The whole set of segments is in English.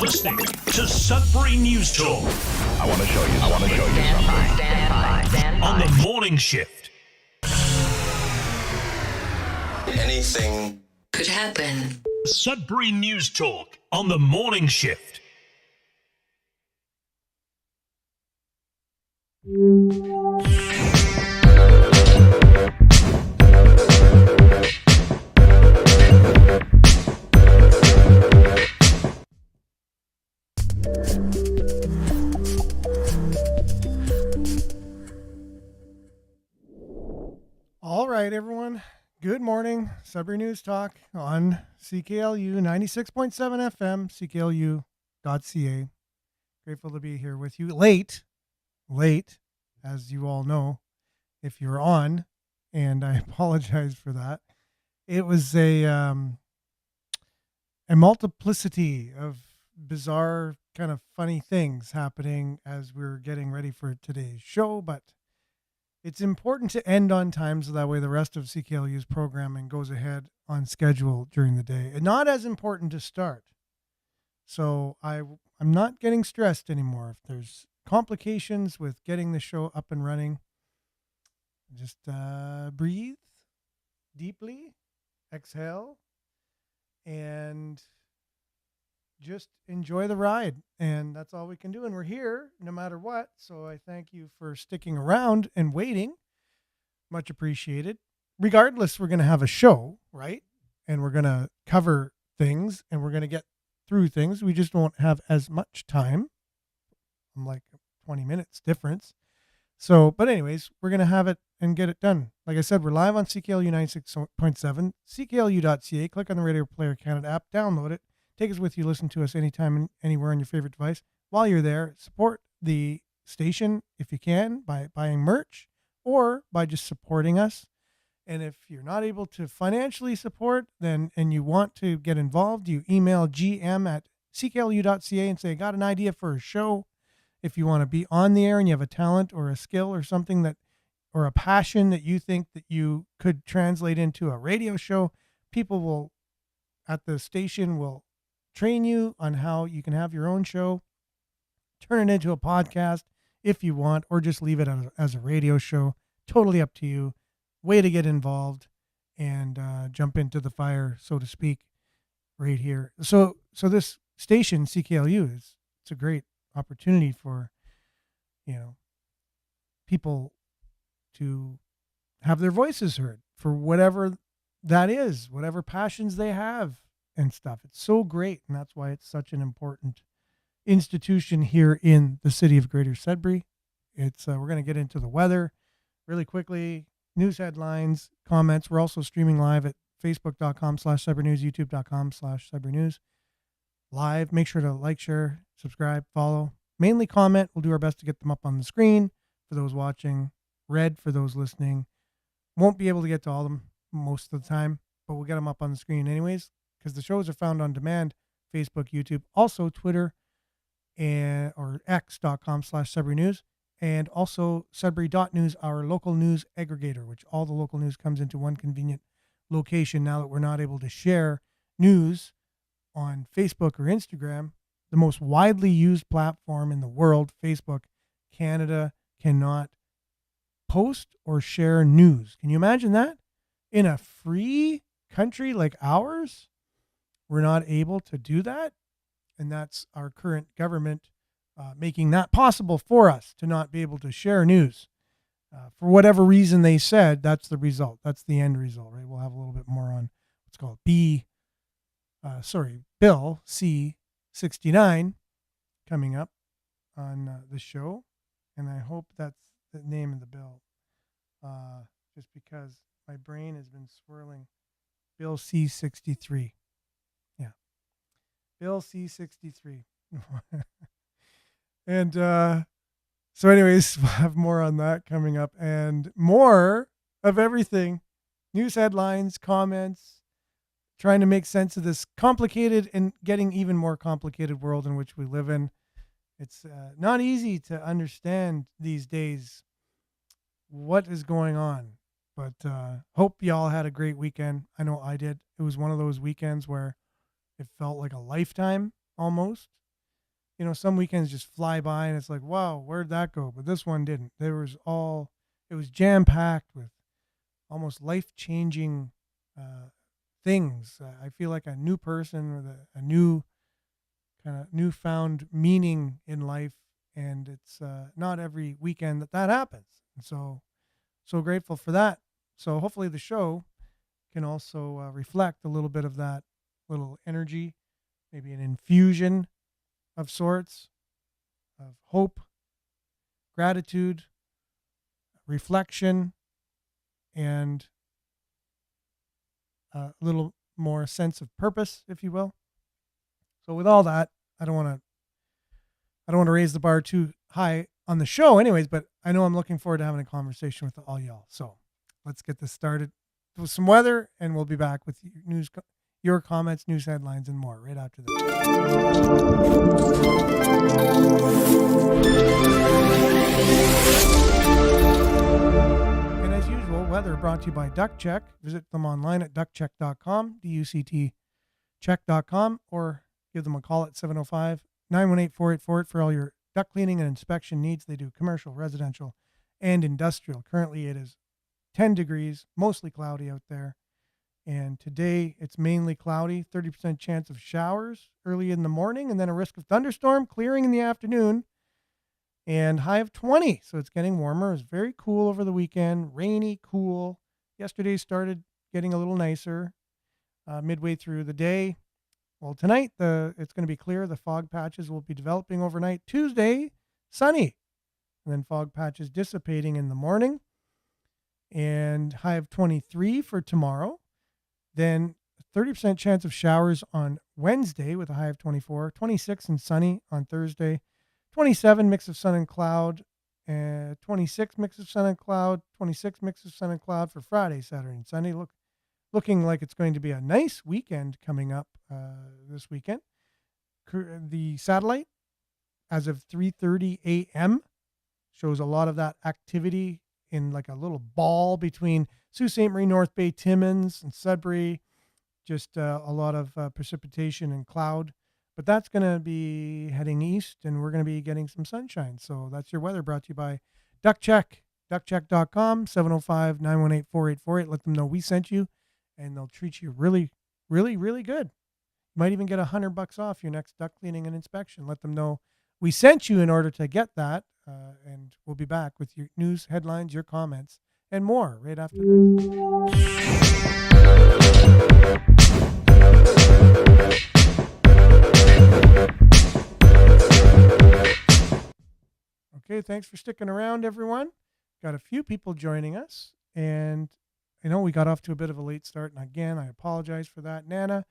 listening to Sudbury News Talk. I want to show you something. Stand by. On the morning shift. Anything could happen. Sudbury News Talk on the morning shift. All right, everyone. Good morning. Sudbury News Talk on CKLU 96.7 FM, CKLU.ca. Grateful to be here with you. Late, as you all know, if you're on, and I apologize for that. It was a multiplicity of bizarre, kind of funny things happening as we're getting ready for today's show, but it's important to end on time so that way the rest of CKLU's programming goes ahead on schedule during the day, and not as important to start. So I'm not getting stressed anymore. If there's complications with getting the show up and running, just breathe deeply, exhale, and just enjoy the ride. And that's all we can do. And we're here no matter what. So I thank you for sticking around and waiting. Much appreciated. Regardless, we're going to have a show, right? And we're going to cover things and we're going to get through things. We just won't have as much time. I'm like 20 minutes difference. So, but anyways, we're going to have it and get it done. Like I said, we're live on CKLU 96.7, CKLU.ca. Click on the Radio Player Canada app, download it. Take us with you. Listen to us anytime and anywhere on your favorite device. While you're there, support the station if you can by buying merch or by just supporting us. And if you're not able to financially support, then and you want to get involved, you email gm@cklu.ca and say, I got an idea for a show. If you want to be on the air and you have a talent or a skill or something that, or a passion that you think that you could translate into a radio show, people will at the station will train you on how you can have your own show, turn it into a podcast if you want, or just leave it as a radio show. Totally up to you. Way to get involved and jump into the fire, so to speak, right here. So this station, CKLU, it's a great opportunity for, people to have their voices heard for whatever that is, whatever passions they have and stuff. It's so great, and that's why it's such an important institution here in the city of Greater Sudbury. It's we're going to get into the weather really quickly, news headlines, comments. We're also streaming live at facebook.com/Sudbury News, youtube.com/Sudbury News live. Make sure to like, share, subscribe, follow. Mainly comment. We'll do our best to get them up on the screen for those watching, read for those listening. Won't be able to get to all of them most of the time, but we'll get them up on the screen anyways, because the shows are found on demand, Facebook, YouTube, also Twitter, or x.com/Sudbury News, and also Sudbury.news, our local news aggregator, which all the local news comes into one convenient location now that we're not able to share news on Facebook or Instagram. The most widely used platform in the world, Facebook, Canada cannot post or share news. Can you imagine that? In a free country like ours, we're not able to do that. And that's our current government making that possible for us to not be able to share news. For whatever reason they said, that's the result. That's the end result, right? We'll have a little bit more on what's called Bill C-69 coming up on the show. And I hope that's the name of the bill. Just because my brain has been swirling. Bill C-63. Bill C-63. And so anyways, we'll have more on that coming up and more of everything. News headlines, comments, trying to make sense of this complicated and getting even more complicated world in which we live in. It's not easy to understand these days what is going on, but hope y'all had a great weekend. I know I did. It was one of those weekends where it felt like a lifetime almost. some weekends just fly by and it's like, wow, where'd that go? But this one didn't. It was jam packed with almost life changing things. I feel like a new person with a new kind of newfound meaning in life. And it's not every weekend that happens. And so grateful for that. So hopefully the show can also reflect a little bit of that little energy, maybe an infusion of sorts of hope, gratitude, reflection, and a little more sense of purpose, if you will. So with all that, I don't want to raise the bar too high on the show anyways, but I know I'm looking forward to having a conversation with all y'all. So let's get this started with some weather, and we'll be back with your comments, news headlines, and more right after this. And as usual, weather brought to you by Duck Check. Visit them online at duckcheck.com, ductcheck.com, or give them a call at 705-918-4848 for all your duct cleaning and inspection needs. They do commercial, residential, and industrial. Currently, it is 10 degrees, mostly cloudy out there. And today, it's mainly cloudy, 30% chance of showers early in the morning, and then a risk of thunderstorm, clearing in the afternoon, and high of 20. So it's getting warmer. It's very cool over the weekend, rainy, cool. Yesterday started getting a little nicer midway through the day. Well, tonight, it's going to be clear. The fog patches will be developing overnight. Tuesday, sunny. And then fog patches dissipating in the morning. And high of 23 for tomorrow. Then 30% chance of showers on Wednesday with a high of 24. 26 and sunny on Thursday. 27 mix of sun and cloud. 26 mix of sun and cloud. 26 mix of sun and cloud for Friday, Saturday, and Sunday. Looking like it's going to be a nice weekend coming up this weekend. The satellite, as of 3:30 a.m., shows a lot of that activity in like a little ball between Sault Ste. Marie, North Bay, Timmins, and Sudbury. Just a lot of precipitation and cloud. But that's going to be heading east, and we're going to be getting some sunshine. So that's your weather brought to you by Duck Check, duckcheck.com, 705-918-4848. Let them know we sent you, and they'll treat you really, really, really good. You might even get $100 off your next duct cleaning and inspection. Let them know we sent you in order to get that. And we'll be back with your news, headlines, your comments, and more right after this. Okay, thanks for sticking around, everyone. Got a few people joining us, and I know we got off to a bit of a late start, and again, I apologize for that. Nana,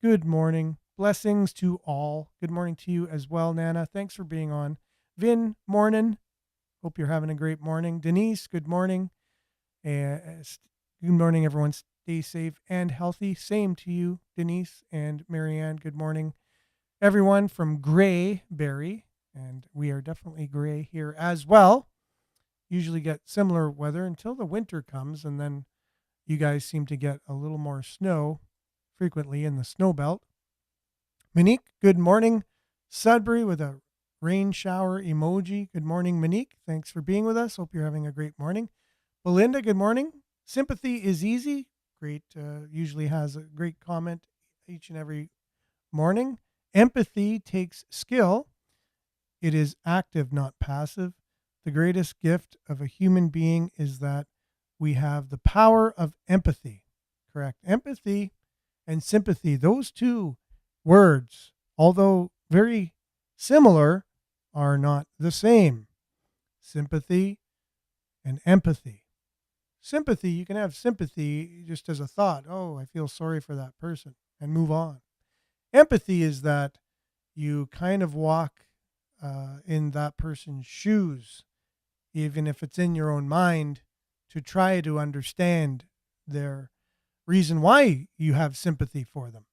good morning. Blessings to all. Good morning to you as well, Nana. Thanks for being on. Vin, morning. Hope you're having a great morning. Denise, good morning. Good morning, everyone. Stay safe and healthy. Same to you, Denise and Marianne. Good morning, everyone from Grayberry. And we are definitely gray here as well. Usually get similar weather until the winter comes, and then you guys seem to get a little more snow frequently in the snow belt. Monique, good morning. Sudbury with a rain shower emoji. Good morning, Monique. Thanks for being with us. Hope you're having a great morning. Belinda, good morning. Sympathy is easy. Great. Usually has a great comment each and every morning. Empathy takes skill. It is active, not passive. The greatest gift of a human being is that we have the power of empathy. Correct. Empathy and sympathy, those two words, although very similar, are not the same. Sympathy and empathy. Sympathy, you can have sympathy just as a thought. Oh, I feel sorry for that person, and move on. Empathy is that you kind of walk in that person's shoes, even if it's in your own mind, to try to understand their reason why you have sympathy for them.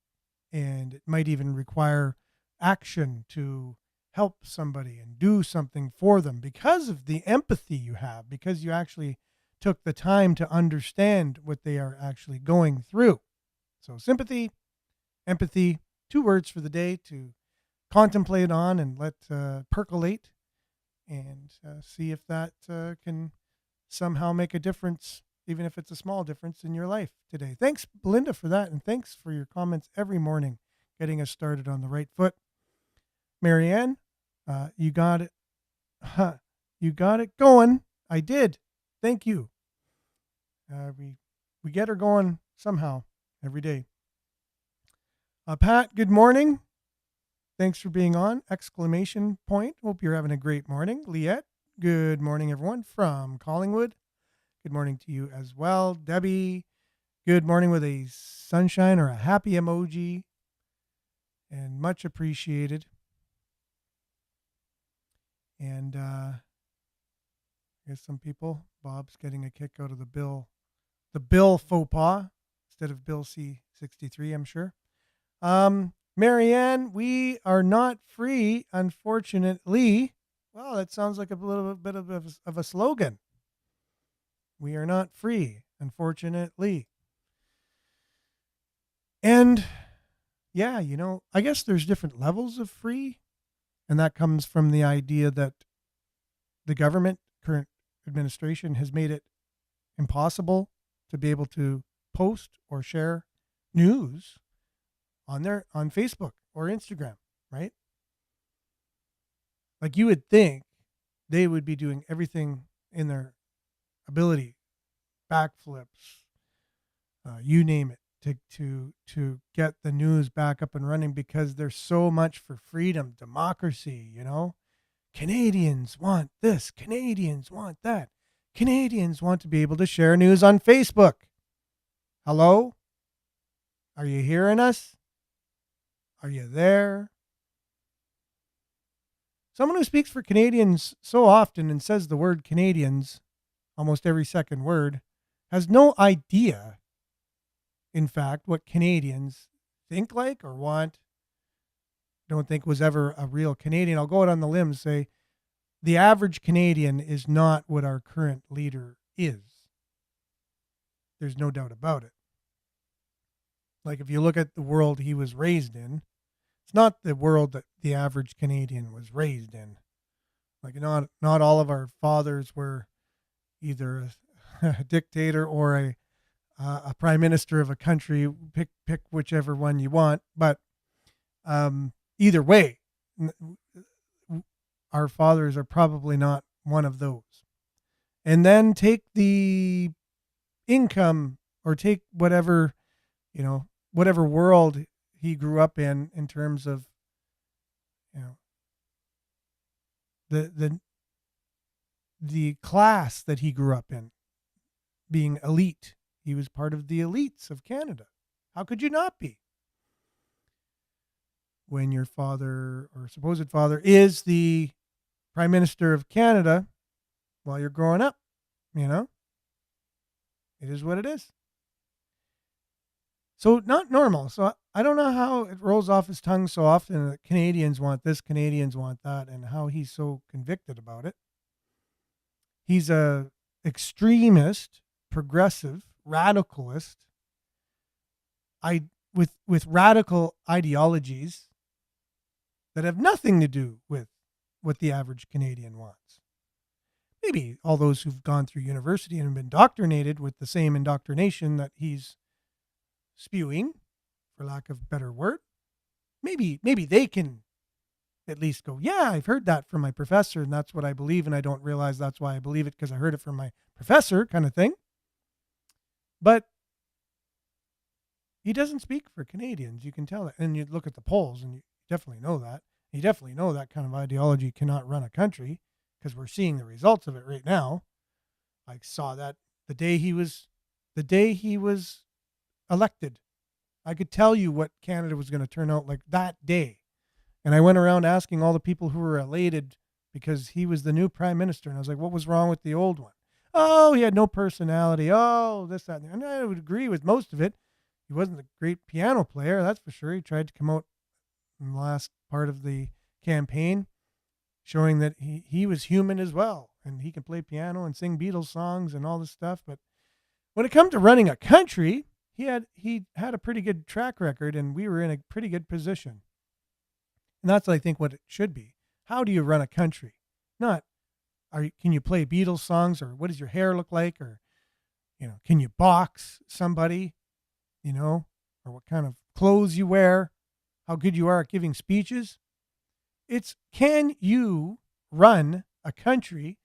And it might even require action to help somebody and do something for them because of the empathy you have, because you actually took the time to understand what they are actually going through. So sympathy, empathy, two words for the day to contemplate on and let percolate and see if that can somehow make a difference, even if it's a small difference in your life today. Thanks, Belinda, for that. And thanks for your comments every morning, getting us started on the right foot. Marianne, you got it. You got it going. I did. Thank you. We get her going somehow every day. Pat, good morning. Thanks for being on. Exclamation point. Hope you're having a great morning. Liette, good morning, everyone from Collingwood. Good morning to you as well. Debbie, good morning with a sunshine or a happy emoji. And much appreciated. And I guess some people, Bob's getting a kick out of the Bill faux pas instead of Bill C-63, I'm sure. Marianne, we are not free, unfortunately. Well, that sounds like a little bit of a slogan. We are not free, unfortunately. And yeah, I guess there's different levels of free. And that comes from the idea that the government, current administration, has made it impossible to be able to post or share news on Facebook or Instagram, right? Like you would think they would be doing everything in their ability, backflips, you name it, to get the news back up and running, because there's so much for freedom, democracy, Canadians want this, Canadians want that. Canadians want to be able to share news on Facebook. Hello? Are you hearing us? Are you there? Someone who speaks for Canadians so often and says the word Canadians almost every second word has no idea, in fact, what Canadians think like or want. Don't think was ever a real Canadian. I'll go out on the limb and say the average Canadian is not what our current leader is. There's no doubt about it. Like if you look at the world he was raised in, it's not the world that the average Canadian was raised in. Like not all of our fathers were either a dictator or a prime minister of a country. Pick whichever one you want. But either way, our fathers are probably not one of those. And then take the income or take whatever world he grew up in terms of, the class that he grew up in, being elite. He was part of the elites of Canada. How could you not be? When your father or supposed father is the Prime Minister of Canada while you're growing up, it is what it is. So not normal. So I don't know how it rolls off his tongue so often that Canadians want this, Canadians want that, and how he's so convicted about it. He's a extremist, progressive, radicalist, with radical ideologies that have nothing to do with what the average Canadian wants. Maybe all those who've gone through university and have been indoctrinated with the same indoctrination that he's spewing, for lack of a better word, maybe they can at least go, yeah, I've heard that from my professor and that's what I believe, and I don't realize that's why I believe it because I heard it from my professor, kind of thing. But he doesn't speak for Canadians. You can tell that. And you look at the polls and you definitely know that. You definitely know that kind of ideology cannot run a country, because we're seeing the results of it right now. I saw that the day he was elected. I could tell you what Canada was going to turn out like that day. And I went around asking all the people who were elated because he was the new prime minister. And I was like, what was wrong with the old one? Oh, he had no personality. Oh, this, that, and I would agree with most of it. He wasn't a great piano player, that's for sure. He tried to come out in the last part of the campaign showing that he was human as well. And he can play piano and sing Beatles songs and all this stuff. But when it comes to running a country, he had a pretty good track record, and we were in a pretty good position. And that's, I think, what it should be. How do you run a country? Not, can you play Beatles songs, or what does your hair look like? Or, can you box somebody, or what kind of clothes you wear, how good you are at giving speeches. It's, can you run a country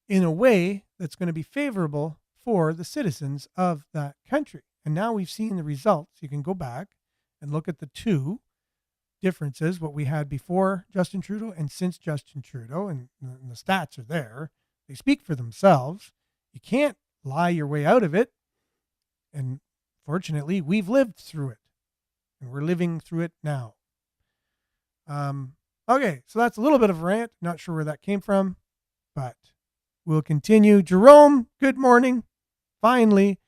in a way that's going to be favorable for the citizens of that country? And now we've seen the results. You can go back and look at the two differences, what we had before Justin Trudeau and since Justin Trudeau, and the stats are there. They speak for themselves. You can't lie your way out of it. And fortunately, we've lived through it, and we're living through it now. Okay, so that's a little bit of a rant. Not sure where that came from, but we'll continue. Jerome, good morning. Finally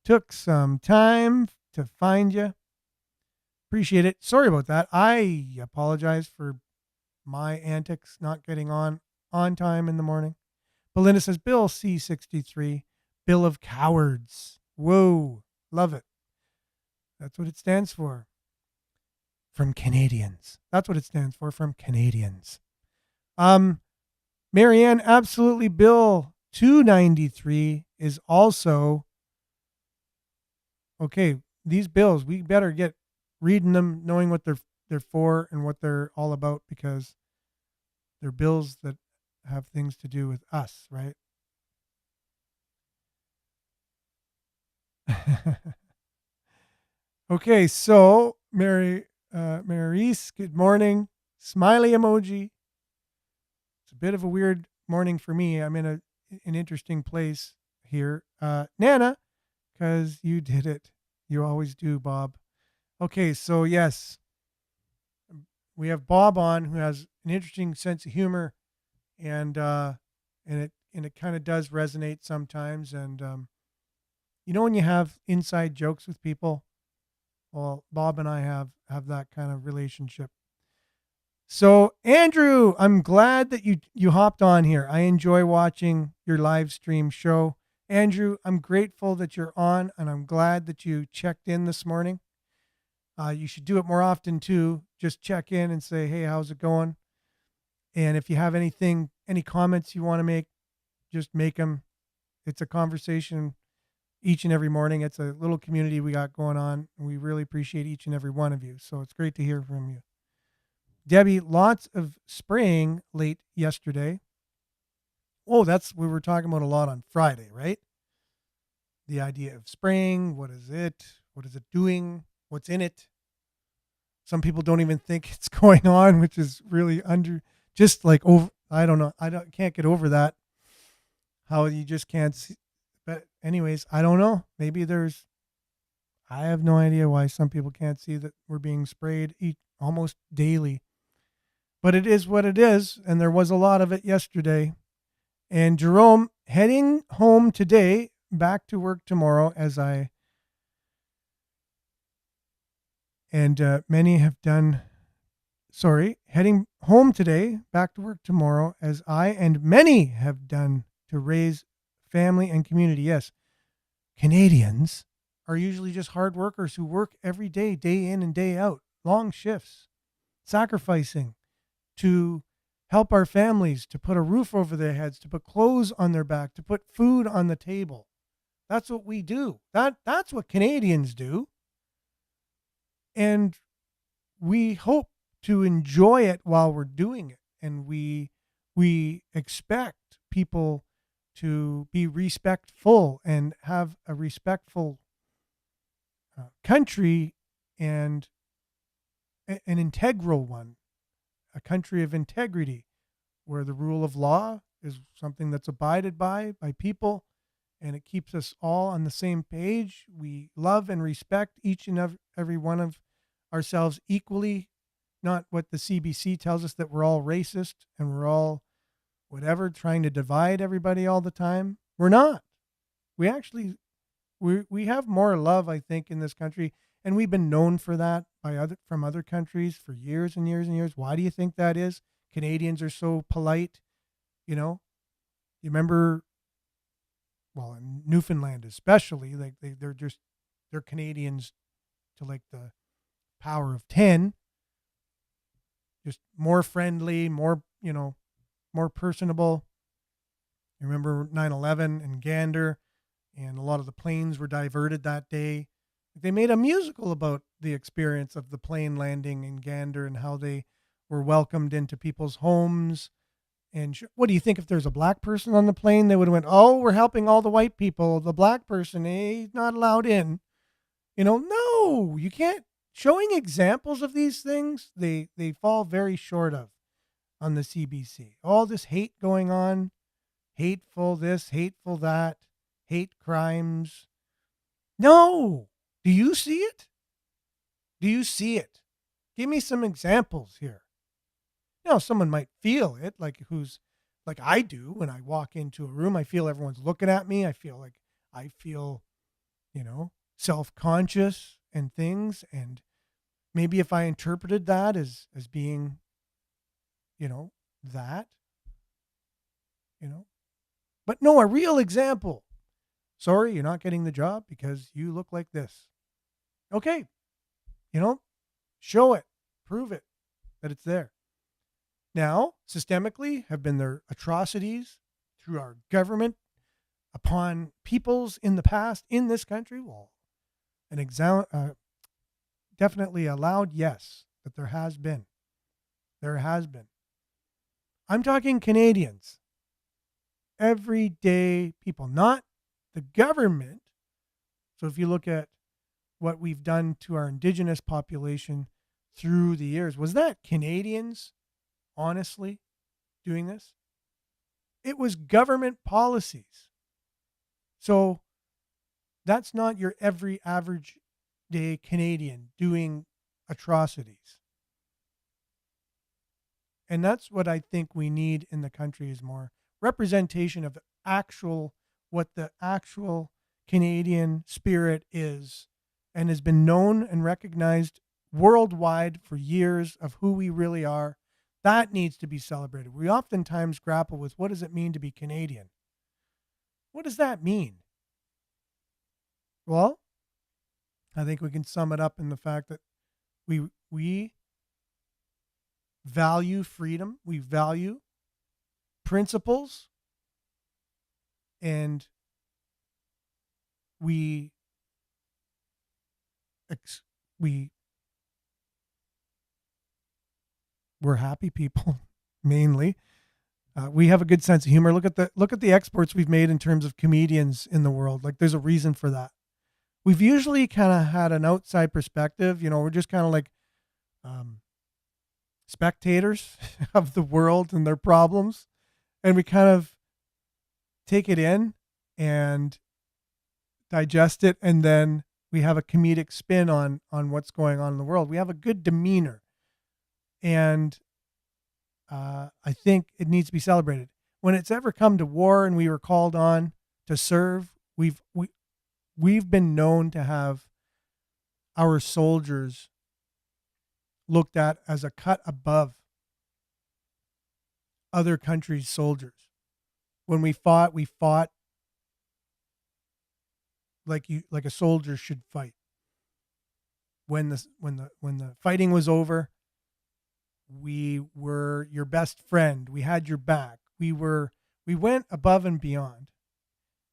took some time to find you. Appreciate it. Sorry about that. I apologize for my antics not getting on time in the morning. Belinda says, Bill C63, Bill of Cowards. Whoa, love it. That's what it stands for. From Canadians. That's what it stands for, from Canadians. Marianne, absolutely. Bill 293 is also, okay, these bills, we better get reading them, knowing what they're for and what they're all about, because they're bills that have things to do with us, right? Okay, so Maryse, good morning. Smiley emoji. It's a bit of a weird morning for me. I'm in an interesting place here. Nana, because you did it. You always do, Bob. Okay, so yes, we have Bob on, who has an interesting sense of humor, and it kind of does resonate sometimes. And when you have inside jokes with people, well, Bob and I have that kind of relationship. So Andrew, I'm glad that you hopped on here. I enjoy watching your live stream show. Andrew, I'm grateful that you're on, and I'm glad that you checked in this morning. You should do it more often too. Just check in and say, hey, how's it going? And if you have any comments you want to make, just make them. It's a conversation each and every morning. It's a little community we got going on, and we really appreciate each and every one of you. So it's great to hear from you. Debbie, lots of spraying late yesterday. Oh, we were talking about a lot on Friday, right? The idea of spraying. What is it? What is it doing? What's in it? Some people don't even think it's going on, which is really over. I don't know. Can't get over that. How you just can't see. But anyways, I don't know. Maybe I have no idea why some people can't see that we're being sprayed almost daily. But it is what it is, and there was a lot of it yesterday. And Jerome, heading home today, back to work tomorrow, many have done. Heading home today, back to work tomorrow, as I and many have done to raise family and community. Yes, Canadians are usually just hard workers who work every day, day in and day out, long shifts, sacrificing to help our families, to put a roof over their heads, to put clothes on their back, to put food on the table. That's what we do. That's what Canadians do. And we hope to enjoy it while we're doing it. And we expect people to be respectful and have a respectful country, and an integral one, a country of integrity, where the rule of law is something that's abided by people, and it keeps us all on the same page. We love and respect each and every one of ourselves equally, not what the CBC tells us, that we're all racist and we're all whatever, trying to divide everybody all the time. We're not. We actually, we have more love, I think, in this country, and we've been known for that from other countries for years and years and years. Why do you think that is? Canadians are so polite. You remember, well, in Newfoundland especially, like they're Canadians to like the power of 10. just more friendly, more, more personable. You remember 9/11 and Gander, and a lot of the planes were diverted that day. They made a musical about the experience of the plane landing in Gander and how they were welcomed into people's homes. And what do you think if there's a black person on the plane? They would have went, "Oh, we're helping all the white people. The black person, he's not allowed in." No, you can't. Showing examples of these things, they fall very short of on the CBC. All this hate going on, hateful this, hateful that, hate crimes. No. Do you see it? Do you see it? Give me some examples here. Someone might feel it, like I do when I walk into a room. I feel everyone's looking at me. I feel, self-conscious and things. And maybe if I interpreted that as being, that, but no, a real example. Sorry, you're not getting the job because you look like this. Okay. Show it, prove it that it's there. Now, systemically have been there atrocities through our government upon peoples in the past in this country. Well, definitely a loud yes that there has been. There has been. I'm talking Canadians, everyday people, not the government. So if you look at what we've done to our Indigenous population through the years, was that Canadians honestly doing this? It was government policies. So that's not your every average day Canadian doing atrocities. And that's what I think we need in the country, is more representation of what the actual Canadian spirit is, and has been known and recognized worldwide for years of who we really are. That needs to be celebrated. We oftentimes grapple with, what does it mean to be Canadian? What does that mean? Well, I think we can sum it up in the fact that we value freedom, we value principles, and we're happy people mainly. We have a good sense of humor. Look at the exports we've made in terms of comedians in the world. Like, there's a reason for that. We've usually kind of had an outside perspective. We're just kind of like spectators of the world and their problems, and we kind of take it in and digest it, and then we have a comedic spin on what's going on in the world. We have a good demeanor, and I think it needs to be celebrated. When it's ever come to war and we were called on to serve, we've been known to have our soldiers looked at as a cut above other countries' soldiers. When we fought like a soldier should fight. When the fighting was over, we were your best friend. We had your back. We went above and beyond.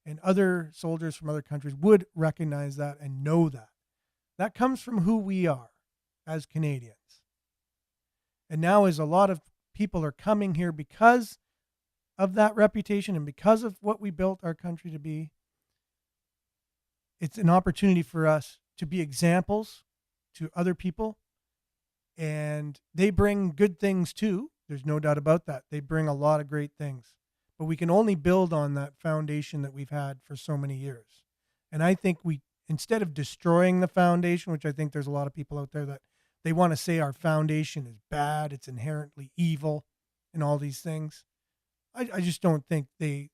And other soldiers from other countries would recognize that and know that. That comes from who we are as Canadians. And now, as a lot of people are coming here because of that reputation and because of what we built our country to be, it's an opportunity for us to be examples to other people. And they bring good things too. There's no doubt about that. They bring a lot of great things. But we can only build on that foundation that we've had for so many years. And I think instead of destroying the foundation, which I think there's a lot of people out there that they want to say our foundation is bad, it's inherently evil, and all these things. I just don't think they're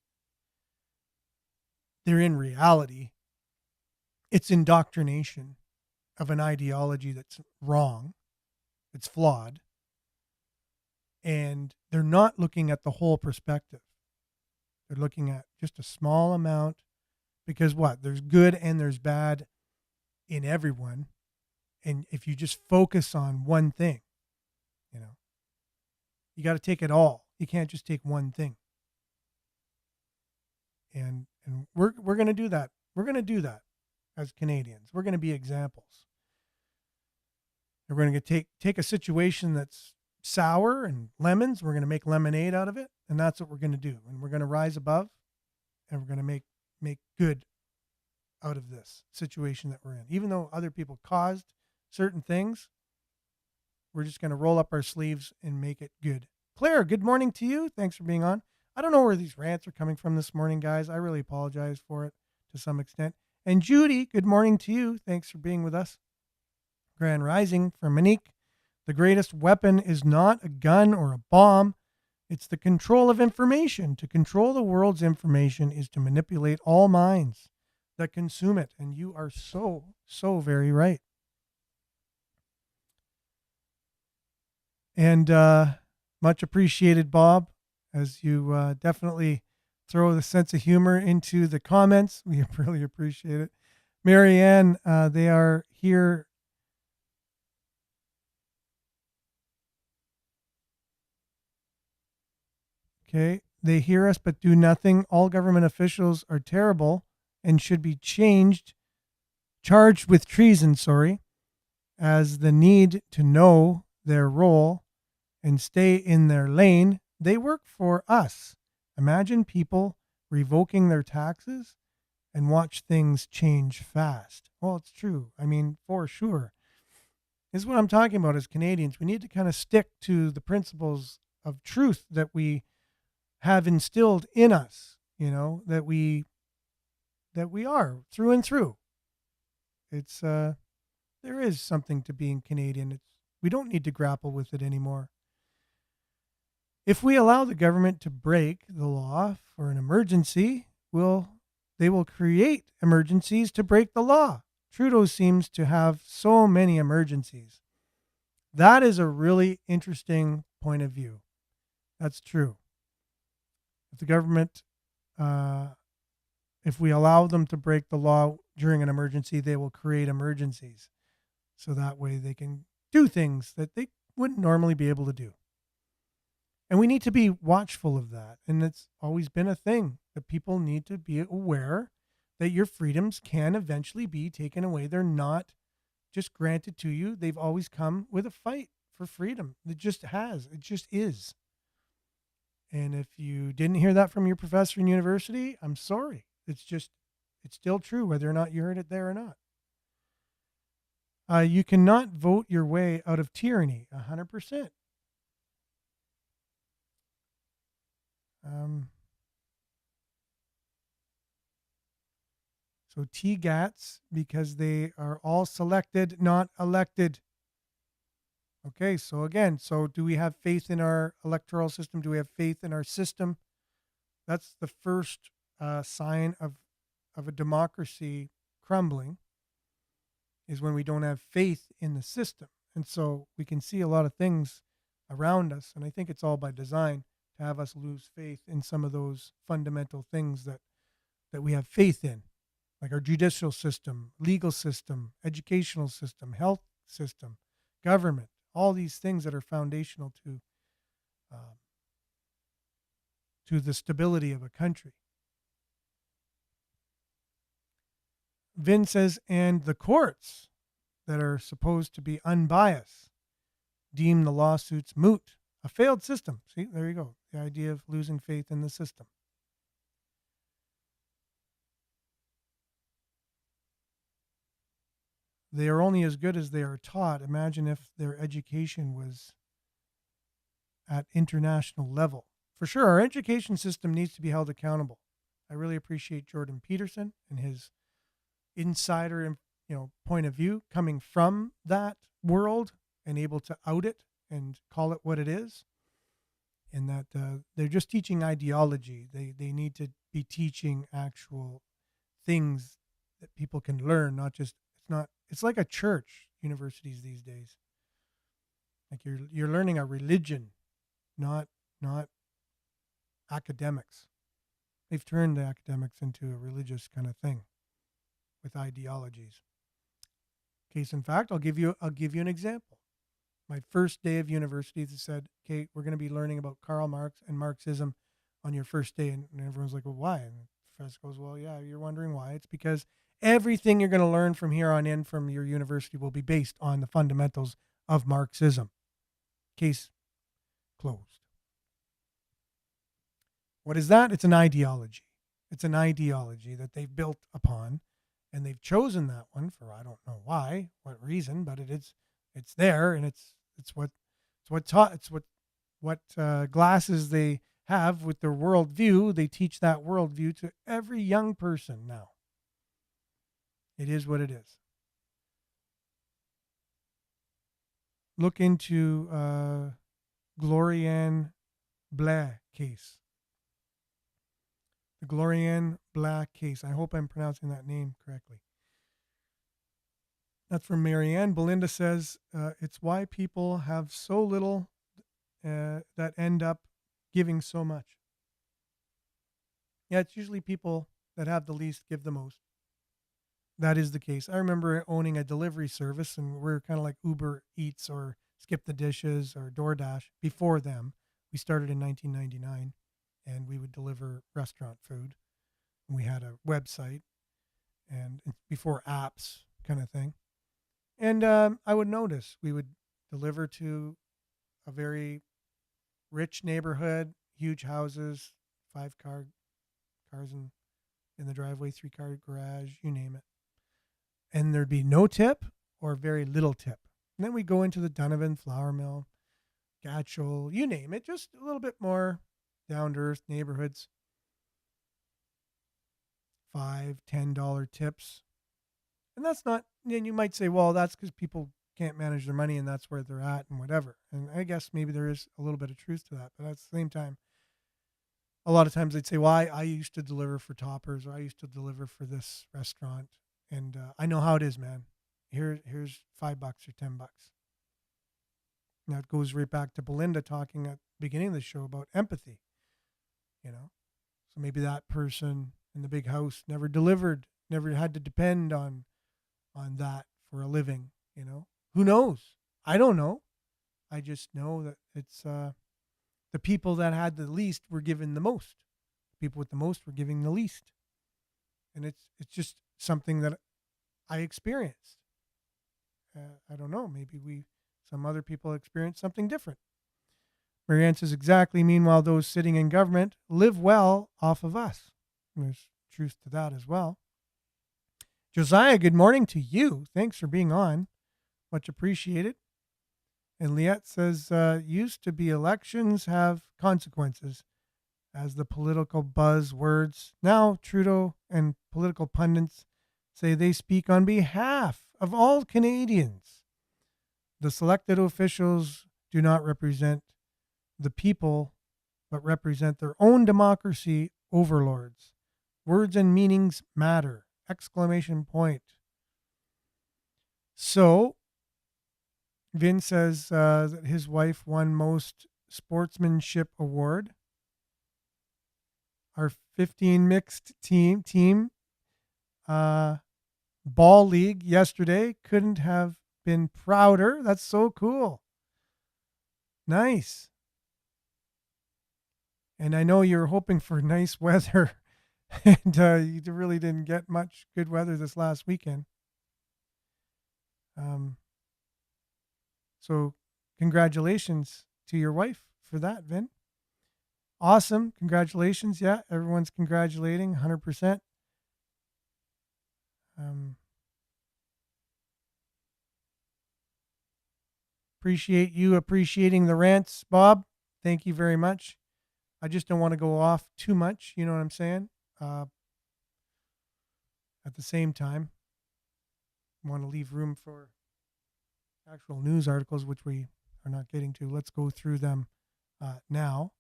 in reality. It's indoctrination of an ideology that's wrong, it's flawed, and they're not looking at the whole perspective. They're looking at just a small amount, because there's good and there's bad in everyone. And if you just focus on one thing, You got to take it all. You can't just take one thing. And we're going to do that. We're going to do that as Canadians. We're going to be examples. And we're going to take a situation that's sour and lemons. We're going to make lemonade out of it. And that's what we're going to do. And we're going to rise above, and we're going to make good out of this situation that we're in. Even though other people caused certain things, we're just going to roll up our sleeves and make it good. Claire, good morning to you. Thanks for being on. I don't know where these rants are coming from this morning, guys. I really apologize for it to some extent. And Judy, good morning to you. Thanks for being with us. Grand Rising from Monique. The greatest weapon is not a gun or a bomb. It's the control of information. To control the world's information is to manipulate all minds that consume it. And you are so, so very right. And much appreciated, Bob, as you definitely throw the sense of humor into the comments. We really appreciate it. Marianne, they are here. Okay. They hear us but do nothing. All government officials are terrible and should be charged with treason, as the need to know their role and stay in their lane. They work for us. Imagine people revoking their taxes and watch things change fast. Well, it's true. I mean, for sure. This is what I'm talking about as Canadians. We need to kind of stick to the principles of truth that we have instilled in us, that we are through and through. It's there is something to being Canadian. We don't need to grapple with it anymore. If we allow the government to break the law for an emergency, they will create emergencies to break the law. Trudeau seems to have so many emergencies. That is a really interesting point of view. That's true. If the government, if we allow them to break the law during an emergency, they will create emergencies. So that way they can do things that they wouldn't normally be able to do. And we need to be watchful of that. And it's always been a thing that people need to be aware that your freedoms can eventually be taken away. They're not just granted to you. They've always come with a fight for freedom. It just has. It just is. And if you didn't hear that from your professor in university, I'm sorry. It's still true, whether or not you heard it there or not. You cannot vote your way out of tyranny, 100%. So TGATs, because they are all selected, not elected. Okay, so again, do we have faith in our electoral system? Do we have faith in our system? That's the first sign of a democracy crumbling, is when we don't have faith in the system. And so we can see a lot of things around us, and I think it's all by design to have us lose faith in some of those fundamental things that we have faith in, like our judicial system, legal system, educational system, health system, government, all these things that are foundational to the stability of a country. Vin says, and the courts that are supposed to be unbiased deem the lawsuits moot. A failed system. See, there you go. The idea of losing faith in the system. They are only as good as they are taught. Imagine if their education was at international level. For sure, our education system needs to be held accountable. I really appreciate Jordan Peterson and his insider, point of view coming from that world and able to out it and call it what it is. And that they're just teaching ideology. They need to be teaching actual things that people can learn, not just, it's like a church, universities these days. Like you're learning a religion, not academics. They've turned the academics into a religious kind of thing with ideologies. Case in fact, I'll give you an example. My first day of university, they said, okay, we're going to be learning about Karl Marx and Marxism on your first day. And everyone's like, well, why? And the professor goes, well, yeah, you're wondering why. It's because everything you're going to learn from here on in from your university will be based on the fundamentals of Marxism. Case closed. What is that? It's an ideology. It's an ideology that they've built upon, and they've chosen that one for I don't know why, what reason, but it's there, and it's what glasses they have with their worldview. They teach that worldview to every young person now. It is what it is. Look into Glorianne Blais case. The Glorianne Blais case. I hope I'm pronouncing that name correctly. That's from Marianne. Belinda says, it's why people have so little that end up giving so much. Yeah, it's usually people that have the least give the most. That is the case. I remember owning a delivery service, and we're kind of like Uber Eats or Skip the Dishes or DoorDash before them. We started in 1999. And we would deliver restaurant food. We had a website and before apps kind of thing. And I would notice we would deliver to a very rich neighborhood, huge houses, 5-car cars in the driveway, 3-car garage, you name it. And there'd be no tip or very little tip. And then we go into the Donovan flour mill, Gatchel, you name it, just a little bit more down to earth neighborhoods. $5-10 tips. And that's not, and you might say, well, that's because people can't manage their money and that's where they're at and whatever. And I guess maybe there is a little bit of truth to that. But at the same time, a lot of times they'd say, well, I used to deliver for Toppers, or I used to deliver for this restaurant. And I know how it is, man. Here's $5 or $10. Now it goes right back to Belinda talking at the beginning of the show about empathy. So maybe that person in the big house never delivered, never had to depend on that for a living. Who knows? I don't know. I just know that it's the people that had the least were given the most. People with the most were giving the least, and it's just something that I experienced. I don't know. Maybe some other people experience something different. Marianne says, exactly. Meanwhile, those sitting in government live well off of us. And there's truth to that as well. Josiah, good morning to you. Thanks for being on. Much appreciated. And Liette says, used to be elections have consequences as the political buzzwords. Now Trudeau and political pundits say they speak on behalf of all Canadians. The selected officials do not represent the people, but represent their own democracy overlords. Words and meanings matter! Exclamation point. So, Vin says that his wife won most sportsmanship award. Our 15 mixed team ball league yesterday couldn't have been prouder. That's so cool. Nice. And I know you're hoping for nice weather, and you really didn't get much good weather this last weekend. So congratulations to your wife for that, Vin. Awesome. Congratulations. Yeah, everyone's congratulating 100%. Appreciate you appreciating the rants, Bob. Thank you very much. I just don't want to go off too much. You know what I'm saying? At the same time, I want to leave room for actual news articles, which we are not getting to. Let's go through them now.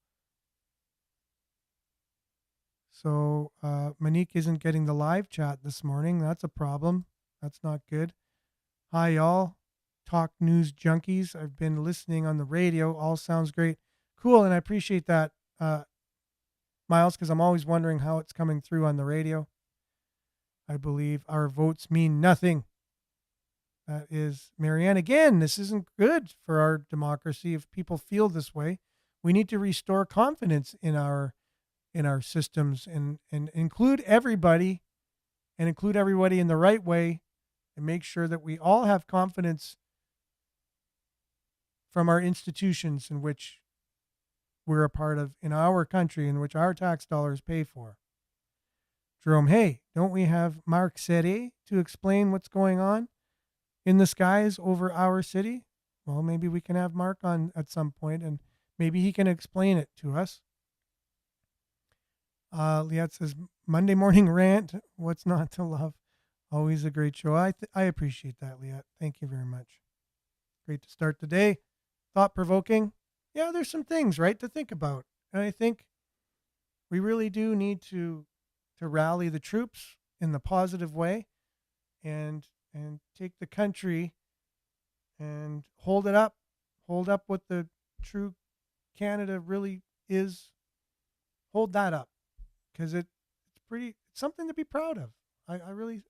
So Monique isn't getting the live chat this morning. That's a problem. That's not good. Hi, y'all. Talk news junkies. I've been listening on the radio. All sounds great. Cool, and I appreciate that, Miles, because I'm always wondering how it's coming through on the radio. I believe our votes mean nothing. That is Marianne. Again, this isn't good for our democracy if people feel this way. We need to restore confidence in our systems and include everybody in the right way and make sure that we all have confidence from our institutions in which we're a part of, in our country, in which our tax dollars pay for. Jerome, hey, don't we have Mark Serre to explain what's going on in the skies over our city? Well, maybe we can have Mark on at some point and maybe he can explain it to us. Liette says, Monday morning rant, what's not to love? Always a great show. I appreciate that, Liette. Thank you very much. Great to start the day. Thought-provoking. Yeah, there's some things, right, to think about. And I think we really do need to rally the troops in the positive way and take the country and hold up what the true Canada really is. Hold that up, because it's something to be proud of. I really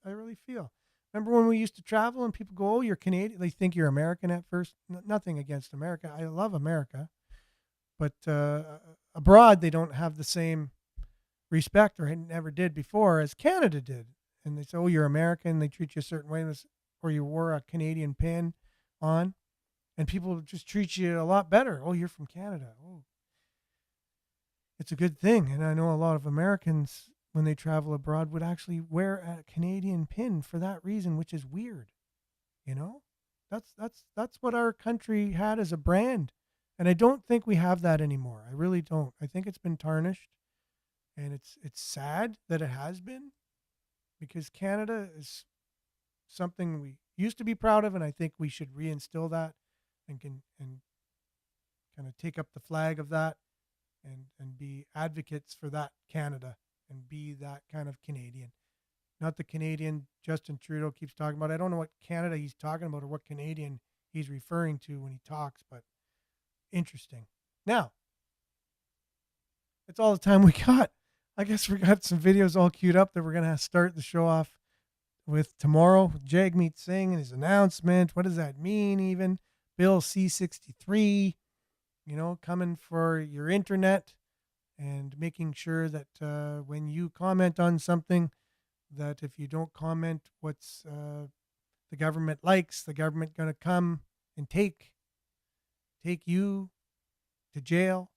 feel. Remember when we used to travel and people go, oh, you're Canadian? They think you're American at first. Nothing against America. I love America. But abroad, they don't have the same respect, or never did before, as Canada did. And they say, oh, you're American. They treat you a certain way, or you wore a Canadian pin on. And people just treat you a lot better. Oh, you're from Canada. Oh, it's a good thing. And I know a lot of Americans, when they travel abroad, would actually wear a Canadian pin for that reason, which is weird. You know, that's what our country had as a brand. And I don't think we have that anymore. I really don't. I think it's been tarnished, and it's sad that it has been, because Canada is something we used to be proud of, and I think we should reinstill that and kind of take up the flag of that and be advocates for that Canada and be that kind of Canadian. Not the Canadian Justin Trudeau keeps talking about. I don't know what Canada he's talking about or what Canadian he's referring to when he talks, but interesting. Now, that's all the time we got. I guess we got some videos all queued up that we're going to start the show off with tomorrow, with Jagmeet Singh and his announcement. What does that mean even? Bill C-63, coming for your internet and making sure that when you comment on something, that if you don't comment what's the government likes, the government going to come and take you to jail,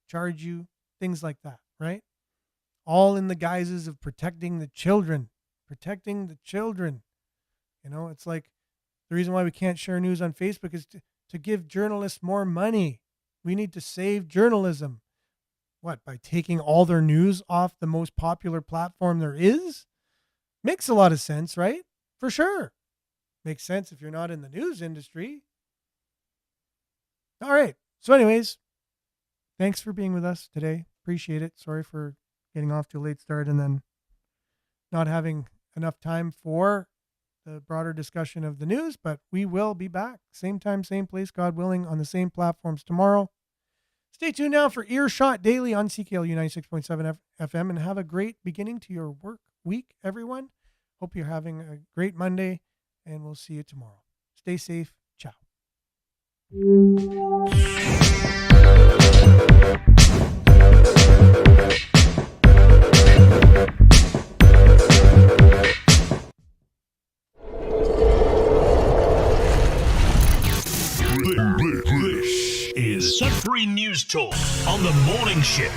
charge you, things like that, right? All in the guises of protecting the children. It's like the reason why we can't share news on Facebook is to give journalists more money. We need to save journalism. What, by taking all their news off the most popular platform there is? Makes a lot of sense, right? For sure. Makes sense if you're not in the news industry. All right. So anyways, thanks for being with us today. Appreciate it. Sorry for getting off to a late start and then not having enough time for the broader discussion of the news, but we will be back. Same time, same place, God willing, on the same platforms tomorrow. Stay tuned now for Earshot Daily on CKLU 96.7 FM, and have a great beginning to your work week, everyone. Hope you're having a great Monday, and we'll see you tomorrow. Stay safe. Ciao. This is Sudbury News Talk on the morning shift.